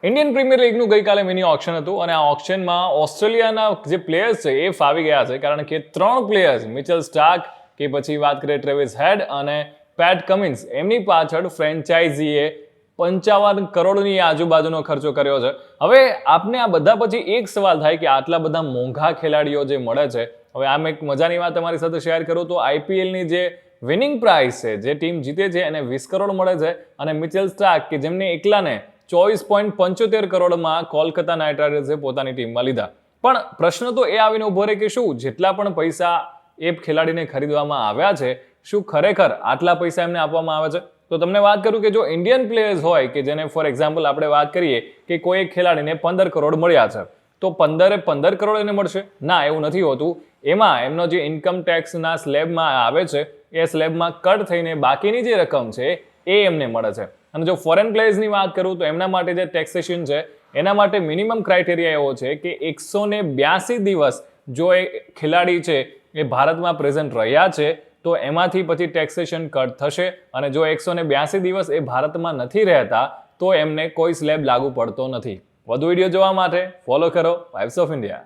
Indian premier લીગનું ગઈકાલે mini auction હતું અને આ ઓક્શનમાં ઓસ્ટ્રેલિયાના જે પ્લેયર્સ છે એ ફાવી ગયા છે, કારણ કે 3 પ્લેયર્સ મિચેલ સ્ટાર્ક કે પછી વાત કરીએ ટ્રેવિસ હેડ અને પેટ કમિન્સ, એમની પાછળ ફ્રેન્ચાઇઝીએ 55 કરોડની આજુબાજુનો ખર્ચો કર્યો છે. હવે આપને આ બધા પછી એક સવાલ થાય કે આટલા બધા મોંઘા ખેલાડીઓ જે મળે છે, હવે આમ એક મજાની વાત તમારી સાથે શેર કરું તો આઈપીએલની જે વિનિંગ પ્રાઇસ છે, જે ટીમ જીતે છે એને 20 કરોડ મળે છે અને મિચેલ સ્ટાર્ક કે જેમને એકલાને 24.75 કરોડમાં કોલકાતા નાઇટ રાઇડર્સે પોતાની ટીમમાં લીધા. પણ પ્રશ્ન તો એ આવીને ઉભો રહે કે શું જેટલા પણ પૈસા એ ખેલાડીને ખરીદવામાં આવ્યા છે, શું ખરેખર આટલા પૈસા એમને આપવામાં આવે છે? તો તમને વાત કરું કે જો ઇન્ડિયન પ્લેયર્સ હોય કે જેને ફોર એક્ઝામ્પલ આપણે વાત કરીએ કે કોઈ એક ખેલાડીને 15 કરોડ મળ્યા છે, તો 15 કરોડ એને મળશે? ના, એવું નથી હોતું. એમાં એમનો જે ઇન્કમ ટેક્સના સ્લેબમાં આવે છે એ સ્લેબમાં કટ થઈને બાકીની જે રકમ છે એ એમને મળે છે. અને જો ફોરેન પ્લેયર્સની વાત કરું તો એમના માટે જે ટેક્સેશન છે એના માટે મિનિમમ ક્રાઇટેરિયા એવો છે કે 182 દિવસ જો એ ખેલાડી છે એ ભારતમાં પ્રેઝન્ટ રહ્યા છે તો એમાંથી પછી ટેક્સેશન કટ થશે, અને જો 182 દિવસ એ ભારતમાં નથી રહેતા તો એમને કોઈ સ્લેબ લાગુ પડતો નથી. વધુ વિડીયો જોવા માટે ફોલો કરો વાઇબ્સ ઓફ ઇન્ડિયા.